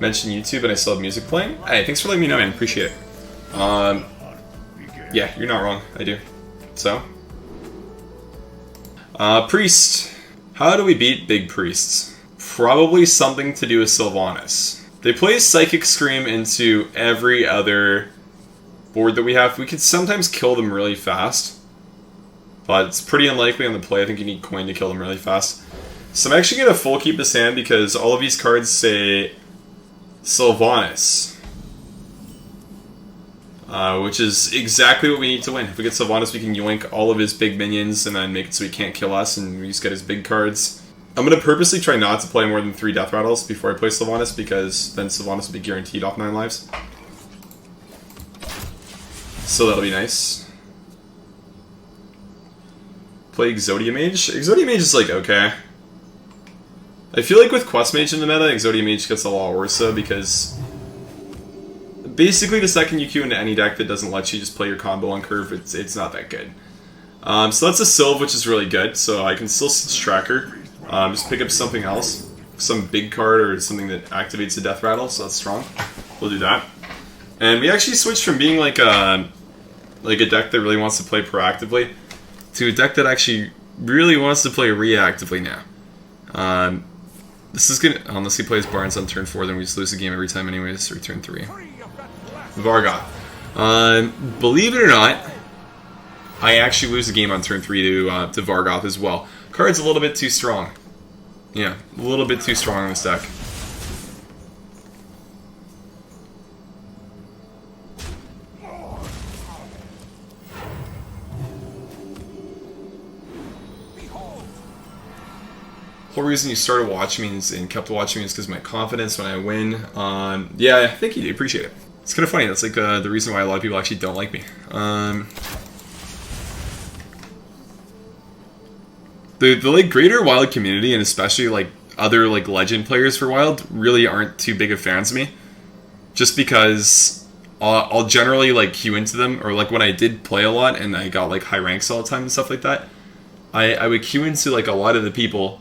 mention YouTube and I still have music playing. Hey, thanks for letting me know, man. Appreciate it. Yeah, you're not wrong. I do. So, Priest. How do we beat big priests? Probably something to do with Sylvanas. They play Psychic Scream into every other board that we have. We could sometimes kill them really fast, but it's pretty unlikely on the play. I think you need coin to kill them really fast. So I'm actually going to full keep this hand because all of these cards say Sylvanas. Which is exactly what we need to win. If we get Sylvanas, we can yoink all of his big minions and then make it so he can't kill us, and we just get his big cards. I'm going to purposely try not to play more than 3 Death Rattles before I play Sylvanas, because then Sylvanas will be guaranteed off 9 lives. So that'll be nice. Play Exodia Mage. Exodia Mage is like, okay. I feel like with Quest Mage in the meta, Exodia Mage gets a lot worse though, because basically the second you queue into any deck that doesn't let you just play your combo on curve, it's not that good. So that's a Sylve, which is really good, so I can still Tracker. Just pick up something else. Some big card or something that activates a Death Rattle, so that's strong. We'll do that. And we actually switched from being like a deck that really wants to play proactively to a deck that actually really wants to play reactively now. This is gonna, unless he plays Barnes on turn 4, then we just lose the game every time anyways, or turn 3. Vargoth. Believe it or not, I actually lose the game on turn 3 to Vargoth as well. Card's a little bit too strong. Yeah, a little bit too strong in this deck. The whole reason you started watching me and kept watching me is because of my confidence when I win. Yeah, thank you, appreciate it. It's kind of funny, that's like the reason why a lot of people actually don't like me. The like greater Wild community, and especially like other like Legend players for Wild, really aren't too big of fans of me. Just because I'll generally like queue into them, or like when I did play a lot and I got like high ranks all the time and stuff like that, I would queue into like a lot of the people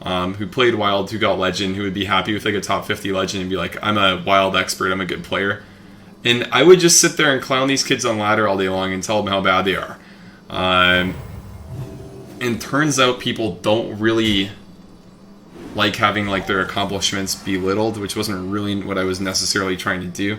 who played Wild, who got Legend, who would be happy with like a top 50 Legend and be like, I'm a Wild expert, I'm a good player. And I would just sit there and clown these kids on ladder all day long and tell them how bad they are. And turns out people don't really like having like their accomplishments belittled, which wasn't really what I was necessarily trying to do.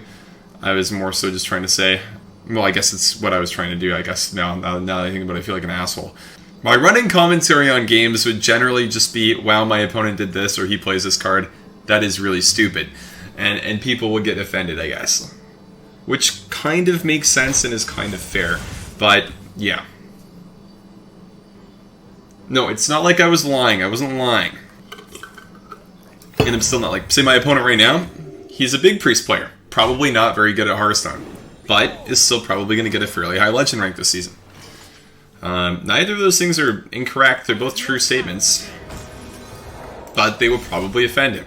I was more so just trying to say, well, I guess it's what I was trying to do. I guess now that I think about it, I feel like an asshole. My running commentary on games would generally just be, wow, my opponent did this, or he plays this card. That is really stupid. And people would get offended, I guess. Which kind of makes sense and is kind of fair. But, yeah. No, it's not like I was lying. I wasn't lying. And I'm still not like... Say my opponent right now, he's a big priest player. Probably not very good at Hearthstone. But is still probably going to get a fairly high Legend rank this season. Neither of those things are incorrect. They're both true statements. But they will probably offend him.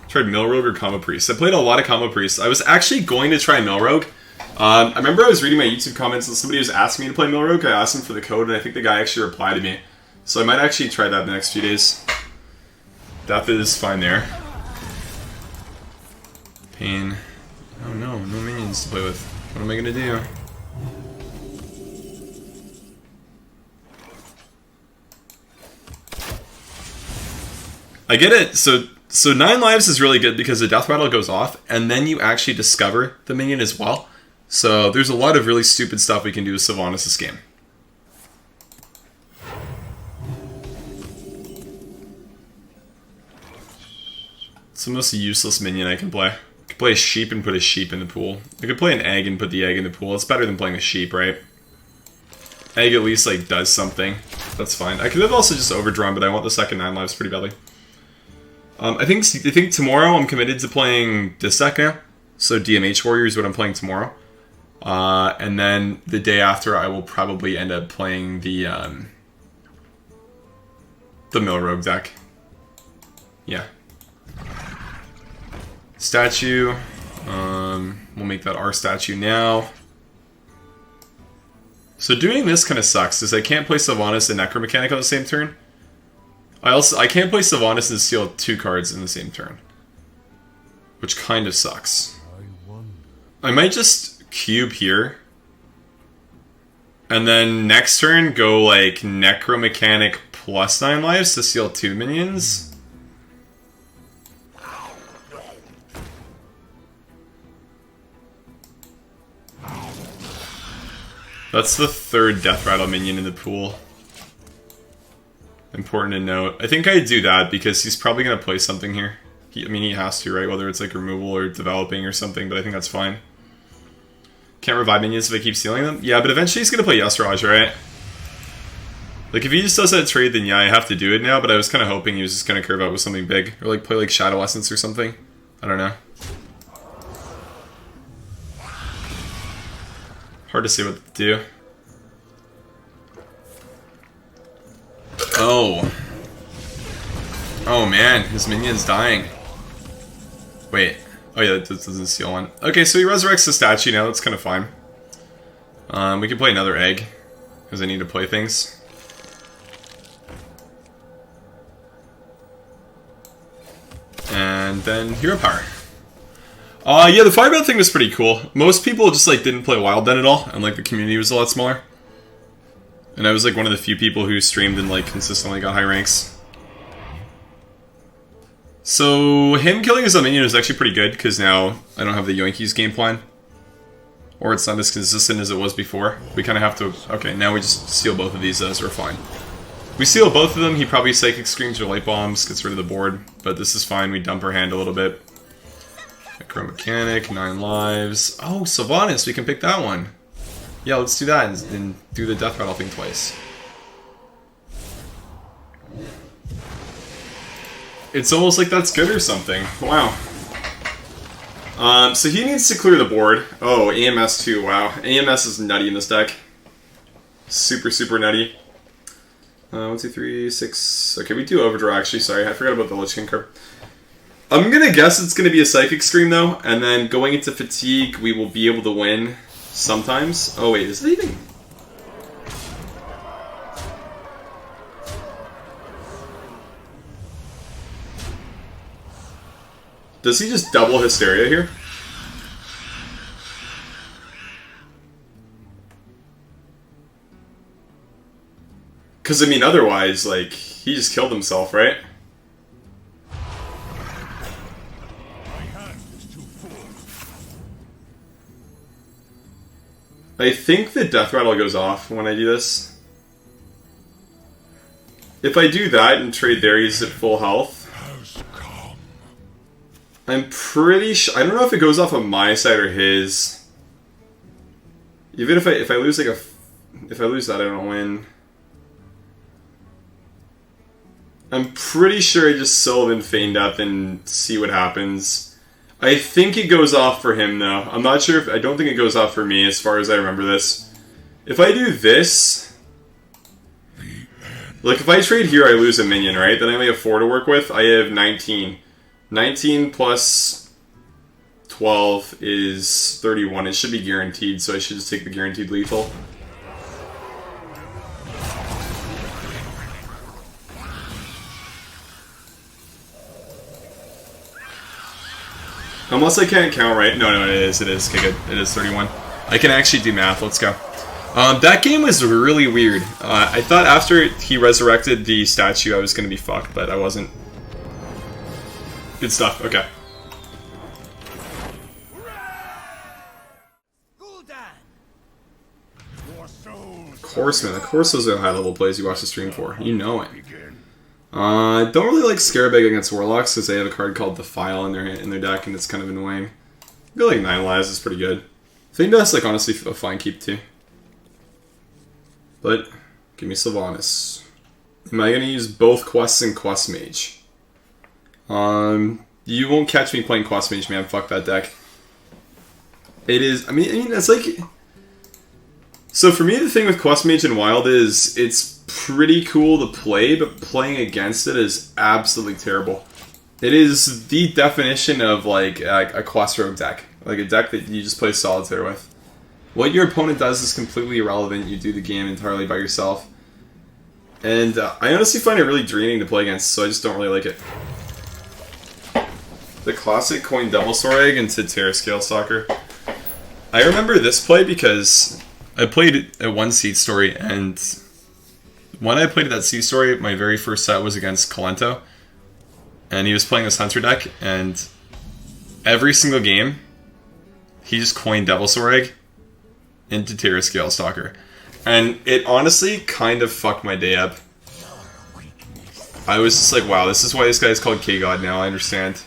Tried Millrogue or Combo Priest. I played a lot of Combo Priest. I was actually going to try Millrogue. I remember I was reading my YouTube comments and somebody was asking me to play Millrogue. I asked him for the code and I think the guy actually replied to me. So I might actually try that the next few days. Death is fine there. Pain. Oh no, no minions to play with. What am I gonna do? I get it. So 9 lives is really good because the Death Rattle goes off, and then you actually discover the minion as well. So there's a lot of really stupid stuff we can do with Sylvanas this game. It's the most useless minion I can play. I could play a sheep and put a sheep in the pool. I could play an egg and put the egg in the pool. It's better than playing a sheep, right? Egg at least like does something. That's fine. I could have also just overdrawn, but I want the second 9 lives pretty badly. I think tomorrow I'm committed to playing this deck now. So DMH Warrior is what I'm playing tomorrow. And then the day after I will probably end up playing the Millrogue deck. Yeah. Statue. We'll make that our statue now. So doing this kind of sucks, because I can't play Sylvanas and Necromechanic on the same turn. I can't play Sylvanas and steal 2 cards in the same turn, which kind of sucks. I might just cube here, and then next turn go like Necromechanic plus 9 lives to steal 2 minions. That's the 3rd Death Rattle minion in the pool. Important to note. I think I'd do that because he's probably going to play something here. I mean, he has to, right? Whether it's like removal or developing or something, but I think that's fine. Can't revive minions if I keep stealing them? Yeah, but eventually he's going to play Yasraj, right? Like, if he just does that trade, then yeah, I have to do it now, but I was kind of hoping he was just going to curve out with something big. Or like play like Shadow Essence or something. I don't know. Hard to say what to do. Oh. Oh man, his minion's dying. Wait. Oh yeah, that doesn't steal one. Okay, so he resurrects the statue now, that's kind of fine. We can play another egg, because I need to play things. And then Hero Power. Yeah, the Fireball thing was pretty cool. Most people just like didn't play Wild then at all, and like the community was a lot smaller. And I was like one of the few people who streamed and like consistently got high ranks. So him killing his minion is actually pretty good, because now I don't have the Yoinkies game plan. Or it's not as consistent as it was before. We kind of have to... Okay, now we just steal both of these as we're fine. We steal both of them, he probably Psychic Screams or Light Bombs, gets rid of the board. But this is fine, we dump our hand a little bit. Necromechanic, 9 lives. Oh, Sylvanas, we can pick that one. Yeah, let's do that and do the Death Rattle thing twice. It's almost like that's good or something. Wow. So he needs to clear the board. Oh, AMS too, wow. AMS is nutty in this deck. Super, super nutty. 1, 2, 3, 6... Okay, we do Overdraw actually, sorry. I forgot about the Lich King card. I'm gonna guess it's gonna be a Psychic Scream though, and then going into Fatigue, we will be able to win sometimes. Oh wait, is it even... Does he just double Hysteria here? Because, I mean, otherwise, like, he just killed himself, right? I think the Death Rattle goes off when I do this. If I do that and trade there, he's at full health. I'm pretty sure... I don't know if it goes off on my side or his. Even if I lose like a... If I lose that, I don't win. I'm pretty sure I just Sylvan Feign Death and see what happens. I think it goes off for him though. I'm not sure if... I don't think it goes off for me as far as I remember this. If I do this... Like if I trade here, I lose a minion, right? Then I only have 4 to work with. I have 19. 19 plus 12 is 31. It should be guaranteed, so I should just take the guaranteed lethal. Unless I can't count right. No, it is. Okay, good. It is 31. I can actually do math. Let's go. That game was really weird. I thought after he resurrected the statue, I was going to be fucked, but I wasn't. Good stuff, okay. Courseman. Of course those are high level plays you watch the stream for. You know it. Don't really like Scarabag against Warlocks because they have a card called Defile in their deck and it's kind of annoying. I feel like 9 lives is pretty good. Feign Death's like honestly a fine keep too. But give me Sylvanas. Am I going to use both Quests and Quest Mage? You won't catch me playing Quest Mage, man. Fuck that deck. It is... I mean, it's like... So for me, the thing with Quest Mage and Wild is it's pretty cool to play, but playing against it is absolutely terrible. It is the definition of, like, a Quest Rogue deck. Like, a deck that you just play Solitaire with. What your opponent does is completely irrelevant. You do the game entirely by yourself. And I honestly find it really draining to play against, so I just don't really like it. The classic coin Devil Sword Egg into Terra Scale Stalker. I remember this play because I played at one Seed Story, and when I played at that Seed Story, my very first set was against Colento. And he was playing this Hunter deck, and every single game, he just coined Devil Sword Egg into Terra Scale Stalker. And it honestly kind of fucked my day up. I was just like, wow, this is why this guy is called K-God now, I understand.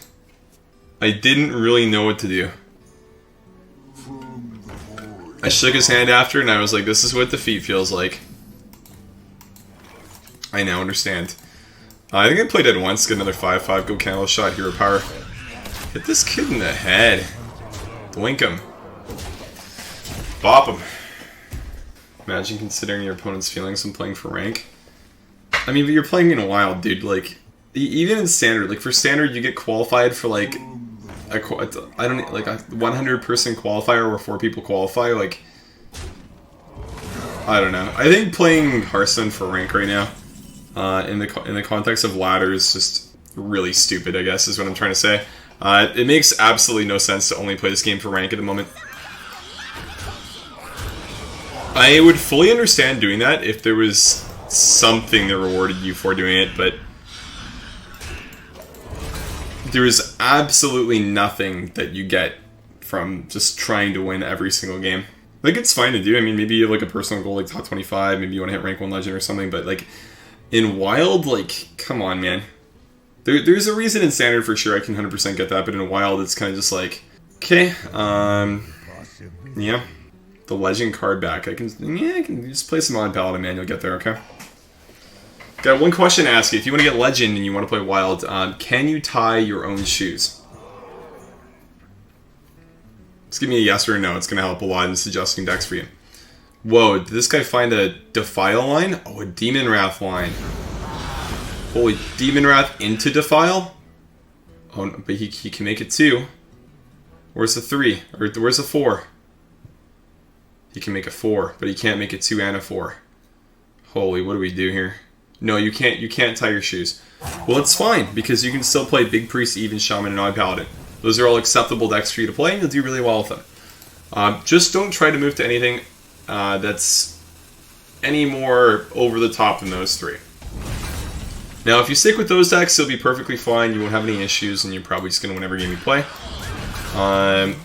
I didn't really know what to do. I shook his hand after, and I was like, this is what defeat feels like. I now understand. I think I played it once, get another 5-5, go Candle Shot, Hero Power. Hit this kid in the head. Blink him. Bop him. Imagine considering your opponent's feelings when playing for rank. I mean, but you're playing in a wild, dude. Like, even in standard, like for standard, you get qualified for like a 100-person qualifier where 4 people qualify. Like, I don't know. I think playing Hearthstone for rank right now, in the context of ladder, is just really stupid. I guess is what I'm trying to say. It makes absolutely no sense to only play this game for rank at the moment. I would fully understand doing that if there was something that rewarded you for doing it, but there is absolutely nothing that you get from just trying to win every single game. Like, it's fine to do. I mean, maybe you have like a personal goal like top 25, maybe you want to hit rank 1 legend or something, but like in wild, like, come on, man. There's a reason in standard for sure, I can 100% get that, but in wild it's kind of just like, okay, yeah. The legend card back. I can just play some on Paladin, man. You'll get there, okay? Got one question to ask you. If you want to get legend and you want to play wild, can you tie your own shoes? Just give me a yes or a no. It's going to help a lot in suggesting decks for you. Whoa, did this guy find a Defile line? Oh, a Demon Wrath line. Holy, Demon Wrath into Defile? Oh, no, but he can make it 2. Where's the 3? Or where's the 4? He can make a 4, but he can't make a 2 and a 4. Holy, what do we do here? No, you can't tie your shoes. Well, it's fine, because you can still play Big Priest, Even Shaman, and Odd Paladin. Those are all acceptable decks for you to play, and you'll do really well with them. Just don't try to move to anything that's any more over the top than those 3. Now, if you stick with those decks, you'll be perfectly fine. You won't have any issues, and you're probably just going to win every game you play.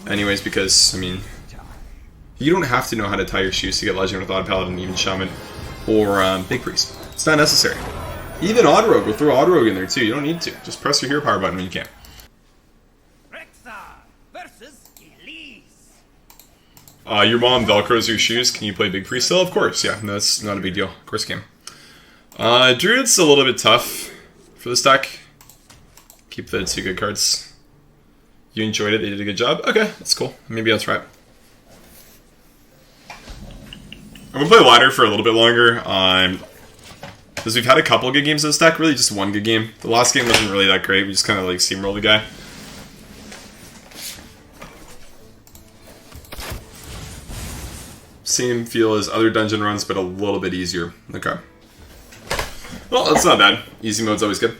Anyways, because, I mean, you don't have to know how to tie your shoes to get Legend with Odd Paladin, Even Shaman, or Big Priest. It's not necessary. Even Odd Rogue, we'll throw Odd Rogue in there too. You don't need to. Just press your Hero Power button when you can. Your mom velcros your shoes. Can you play Big Priest still? Of course, yeah. No, that's not a big deal. Of course you can. Druid's a little bit tough for this deck. Keep the 2 good cards. You enjoyed it. They did a good job. Okay, that's cool. Maybe I'll try it. I'm going to play ladder for a little bit longer, because we've had a couple good games of this deck, really just one good game. The last game wasn't really that great, we just kind of like steamrolled the guy. Same feel as other dungeon runs, but a little bit easier. Okay. Well, that's not bad. Easy mode's always good.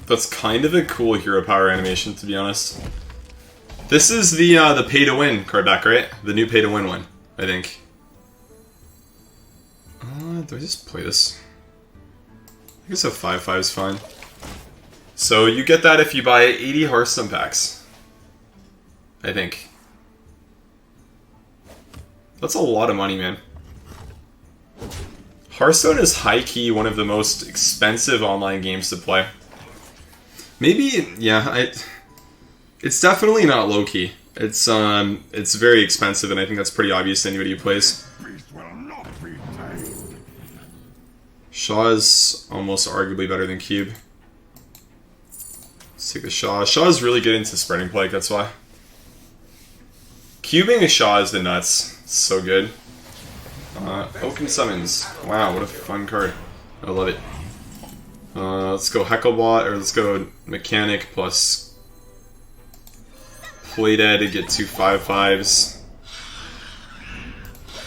That's kind of a cool hero power animation, to be honest. This is the pay-to-win card back, right? The new pay-to-win one, I think. Do I just play this? I guess a 5/5 is fine. So you get that if you buy 80 Hearthstone packs. I think. That's a lot of money, man. Hearthstone is high-key one of the most expensive online games to play. Maybe, yeah, it's definitely not low-key. It's very expensive, and I think that's pretty obvious to anybody who plays. Shaw is almost arguably better than Cube. Let's take the Shaw. Shaw is really good into Spreading Plague, that's why. Cubing a Shaw is the nuts. It's so good. Oaken Summons. Wow, what a fun card. I love it. Let's go Hecklebot, or let's go Mechanic plus Play Dead to get 2 5/5s.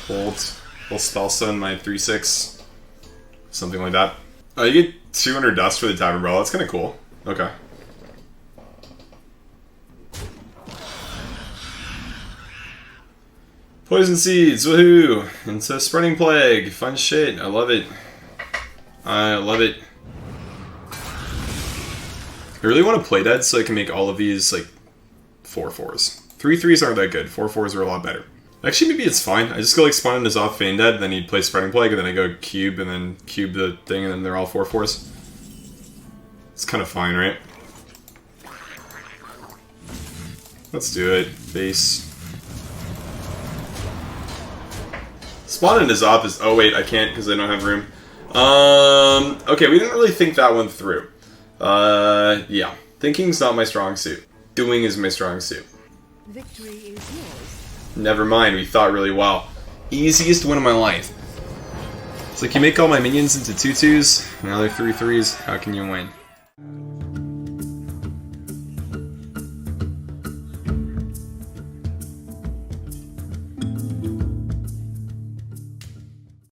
Hold. Full Spell Stun, my 3/6. something like that. You get 200 dust for the Tavern Brawl. That's kind of cool. Okay. Poison Seeds, woohoo! Into Spreading Plague, fun shit, I love it. I love it. I really want to play dead so I can make all of these, like, 4/4s. 3/3s aren't that good, 4/4s are a lot better. Actually, maybe it's fine. I just go, like, spawn in N'Zoth Feign Dead, then he'd play Spreading Plague, and then I go cube, and then cube the thing, and then they're all 4/4s. It's kind of fine, right? Let's do it. Base. Spawn in N'Zoth is... Oh, wait, I can't because I don't have room. Okay, we didn't really think that one through. Yeah. Thinking's not my strong suit. Doing is my strong suit. Victory is yours. Never mind, we thought really well. Easiest win of my life. It's like you make all my minions into 2/2s, now they're 3/3s, how can you win?